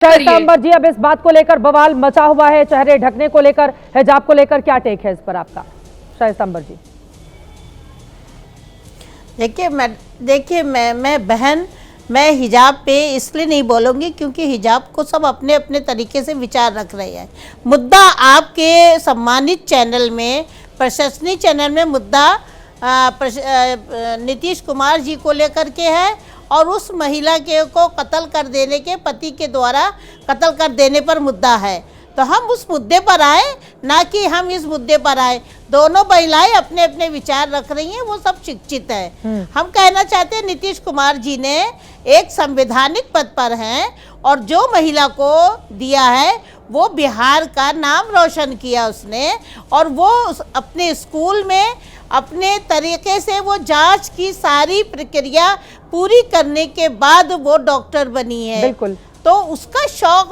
शाइस्ता अंबर जी, अब इस बात को लेकर बवाल मचा हुआ है, चेहरे ढकने को लेकर, हिजाब को लेकर क्या टेक है इस पर आपका, शाइस्ता अंबर जी? देखिए मैं हिजाब पे इसलिए नहीं बोलूँगी क्योंकि हिजाब को सब अपने अपने तरीके से विचार रख रहे हैं। मुद्दा आपके सम्मानित चैनल में, प्रशंसनीय चैनल में मुद्दा नीतीश कुमार जी को लेकर के है और उस महिला के को कत्ल कर देने के, पति के द्वारा कत्ल कर देने पर मुद्दा है। तो हम उस मुद्दे पर आए, ना कि हम इस मुद्दे पर आए। दोनों महिलाएं अपने अपने विचार रख रही हैं, वो सब शिक्षित है। हम कहना चाहते हैं नीतीश कुमार जी ने एक संवैधानिक पद पर हैं और जो महिला को दिया है वो बिहार का नाम रोशन किया उसने, और वो अपने स्कूल में अपने तरीके से वो जांच की सारी प्रक्रिया पूरी करने के बाद वो डॉक्टर बनी है। बिल्कुल। तो उसका शौक,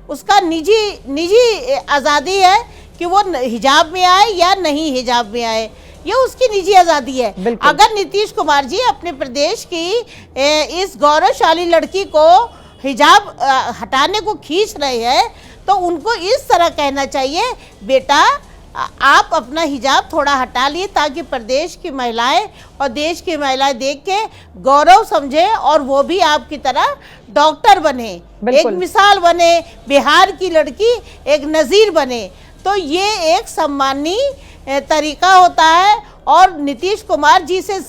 उसका निजी आज़ादी है कि वो हिजाब में आए या नहीं हिजाब में आए, ये उसकी निजी आज़ादी है। अगर नीतीश कुमार जी अपने प्रदेश की इस गौरवशाली लड़की को हिजाब हटाने को खींच रहे हैं तो उनको इस तरह कहना चाहिए, बेटा आप अपना हिजाब थोड़ा हटा लिए ताकि प्रदेश की महिलाएं और देश की महिलाएं देख के गौरव समझे और वो भी आपकी तरह डॉक्टर बने, एक मिसाल बने, बिहार की लड़की एक नज़ीर बने। तो ये एक सम्मानीय तरीका होता है और नीतीश कुमार जी से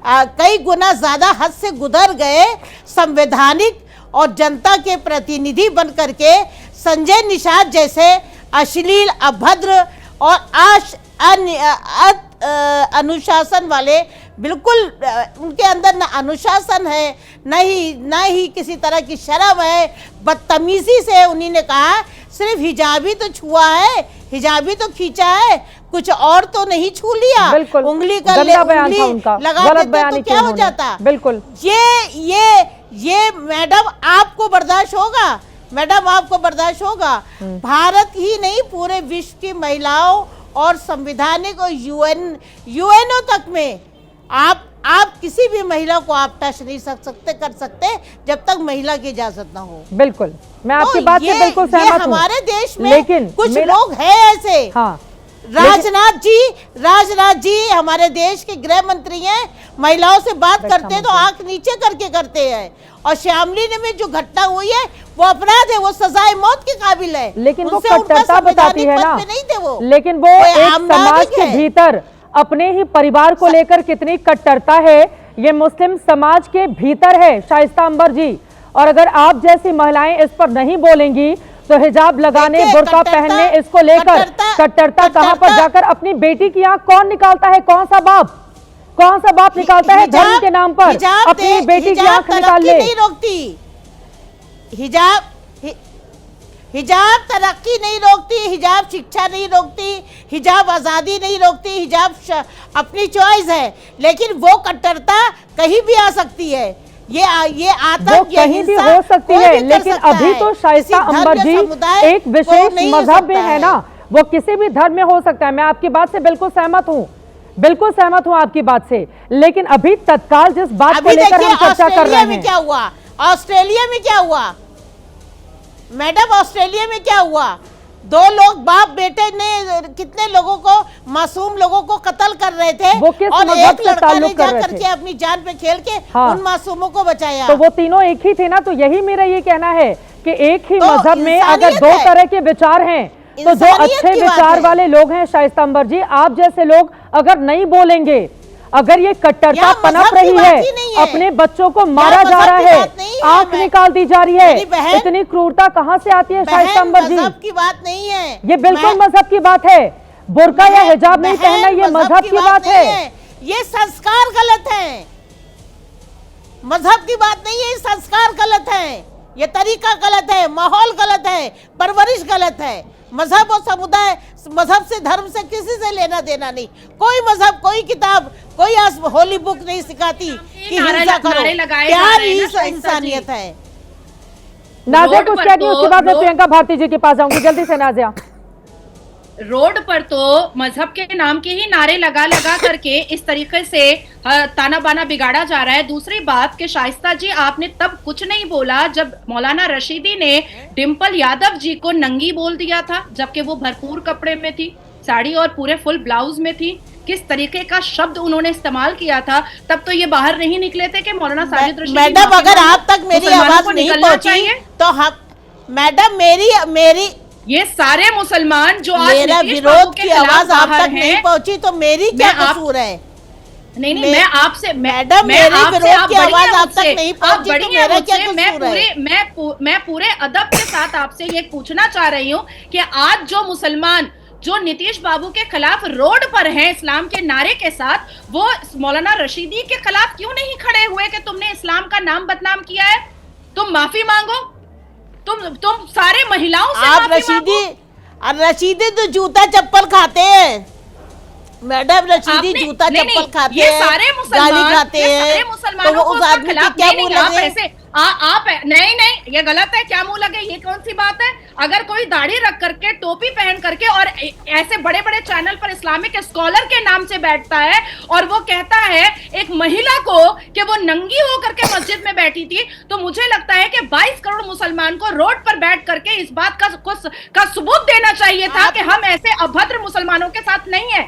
कई गुना ज़्यादा हद से गुजर गए संवैधानिक और जनता के प्रतिनिधि बन करके संजय निषाद जैसे अश्लील, अभद्र और अनुशासन वाले, बिल्कुल उनके अंदर न अनुशासन है न ही किसी तरह की शर्म है। बदतमीजी से उन्हीं ने कहा सिर्फ हिजाब ही तो छुआ है, हिजाब ही तो खींचा है, कुछ और तो नहीं छू लिया। उंगली का लगा देते तो क्या हो जाता। बिल्कुल। ये मैडम आपको बर्दाश्त होगा? मैडम आपको बर्दाश्त होगा? भारत ही नहीं पूरे विश्व की महिलाओं और संविधानिक और यूएनओ तक में आप किसी भी महिला को आप टच नहीं कर सकते जब तक महिला की इजाजत ना हो। बिल्कुल, मैं आपकी बात से बिल्कुल सहमत हूं। हमारे देश में लेकिन कुछ लोग हैं ऐसे। हाँ, राजनाथ जी हमारे देश के गृह मंत्री हैं, महिलाओं से बात करते हैं तो आंख नीचे करके करते हैं। और श्यामली में जो घटना हुई है वो अपराध है, वो सजाए मौत के काबिल है। लेकिन वो कट्टरता बताती है ना, नहीं थे वो। लेकिन वो एक समाज के भीतर अपने ही परिवार को लेकर कितनी कट्टरता है, ये मुस्लिम समाज के भीतर है शाइस्ता अंबर जी। और अगर आप जैसी महिलाएं इस पर नहीं बोलेंगी तो हिजाब लगाने, बुर्का पहनने, इसको लेकर कट्टरता कहां पर जाकर अपनी बेटी की आंख कौन निकालता है? कौन सा बाप निकालता है धर्म के नाम पर अपनी बेटी की आंख निकाल ले? नहीं रोकती हिजाब तरक्की नहीं रोकती, हिजाब शिक्षा नहीं रोकती, हिजाब आज़ादी नहीं रोकती, हिजाब अपनी चॉइस है। लेकिन वो कट्टरता कहीं भी आ सकती है, ये आतंक कहीं भी हो सकती है। लेकिन अभी तो शाइस्ता अंबर जी एक विशेष मजहब में है ना, वो किसी भी धर्म में हो सकता है। मैं आपकी बात से बिल्कुल सहमत हूँ आपकी बात से। लेकिन अभी तत्काल जिस बात को लेकर हम चर्चा कर रहे हैं, क्या हुआ ऑस्ट्रेलिया में, क्या हुआ मैडम, ऑस्ट्रेलिया में क्या हुआ? दो लोग बाप बेटे ने कितने लोगों को, मासूम लोगों को कत्ल कर रहे थे और एक लड़का ने जाकर के अपनी जान पे खेल के उन मासूमों को बचाया। तो वो तीनों एक ही थे ना। तो यही मेरा ये कहना है कि एक ही मजहब में अगर दो तरह के विचार हैं तो जो अच्छे विचार वाले लोग हैं शाइस्ता अंबर जी, आप जैसे लोग अगर नहीं बोलेंगे, अगर ये कट्टरता पनप रही है, अपने बच्चों को मारा जा रहा है, आंख निकाल दी जा रही है, इतनी क्रूरता कहां से आती है शाइस्ता अंबर जी? मजहब की बात नहीं है ये, बिल्कुल मजहब की बात है। बुर्का या हिजाब नहीं पहनना ये मजहब की बात है। ये संस्कार गलत है, मजहब की बात नहीं है, संस्कार गलत है, ये तरीका गलत है, माहौल गलत है, परवरिश गलत है। मजहब और समुदाय, मजहब से, धर्म से किसी से लेना देना नहीं। कोई मजहब, कोई किताब, कोई होली बुक नहीं सिखाती कि हिंसा करो, प्यार ही इंसानियत है। नाज़िया कुछ कह रही है, उसके बाद मैं प्रियंका भारती जी के पास जाऊंगी। जल्दी से नाज़िया। रोड पर तो मजहब के नाम के ही नारे लगा करके इस तरीके से ताना बाना बिगाड़ा जा रहा है। दूसरी बात कि शाइस्ता जी, आपने तब कुछ नहीं बोला जब मौलाना रशीदी ने डिंपल यादव जी को नंगी बोल दिया था, जबकि वो भरपूर कपड़े में थी, साड़ी और पूरे फुल ब्लाउज में थी। किस तरीके का शब्द उन्होंने इस्तेमाल किया था, तब तो ये बाहर नहीं निकले थे कि मौलाना साजिद रशीदी। मैडम, अगर आप तक मेरी आवाज नहीं पहुंची तो हम, मैडम मेरी ये सारे मुसलमान जो आज मेरा विरोध की आवाज आप तक नहीं पहुंची तो मेरी क्या कसूर है? नहीं, मैं आपसे, मैडम, मेरी विरोध की आवाज आप तक नहीं पहुंची तो मेरा क्या कसूर है? मैं पूरे अदब के साथ आपसे ये पूछना चाह रही हूँ कि आज जो मुसलमान जो नीतीश बाबू के खिलाफ रोड पर हैं इस्लाम के नारे के साथ, वो मौलाना रशीदी के खिलाफ क्यों नहीं खड़े हुए कि तुमने इस्लाम का नाम बदनाम किया है, तुम माफी मांगो, तुम सारे महिलाओं से आप रशीदी तो जूता चप्पल खाते हैं मैडम, रशीदी जूता चप्पल खाते हैं, गाली खाते हैं, तो वो उस आदमी की क्या मुंह लगे? आप नहीं, ये गलत है। क्या मुंह लगे, ये कौन सी बात है? अगर कोई दाढ़ी रख करके, टोपी पहन करके और ऐसे बड़े बड़े चैनल पर इस्लामिक स्कॉलर के नाम से बैठता है और वो कहता है एक महिला को कि वो नंगी होकर के मस्जिद में बैठी थी, तो मुझे लगता है कि 22 करोड़ मुसलमान को रोड पर बैठ करके इस बात का सबूत देना चाहिए था कि हम ऐसे अभद्र मुसलमानों के साथ नहीं है।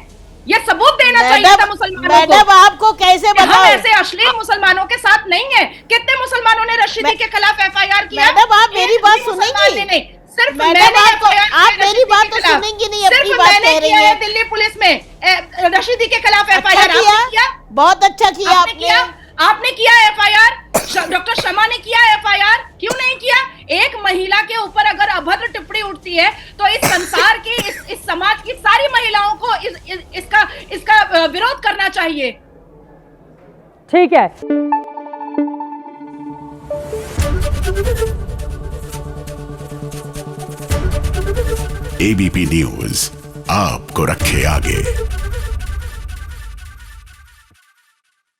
ये सबूत देना चाहिए था मुसलमानों को। मैडम, आपको कैसे बताऊं? हम ऐसे अश्लील मुसलमानों के साथ नहीं है। कितने मुसलमानों ने रशीदी के खिलाफ FIR किया? मैडम, आप मेरी बात सुनेंगी? नहीं, सिर्फ मैंने आप मेरी बात तो सुनेंगी नहीं, अपनी बात कह रही है। दिल्ली पुलिस में रशीदी के खिलाफ FIR किया, बहुत अच्छा किया आपने किया FIR, डॉक्टर शमा ने किया FIR, क्यों नहीं किया? एक महिला के ऊपर अगर अभद्र टिप्पणी उठती है तो इस संसार की, इस समाज की सारी महिलाओं को इसका विरोध करना चाहिए। ठीक है। ABP न्यूज आपको रखे आगे।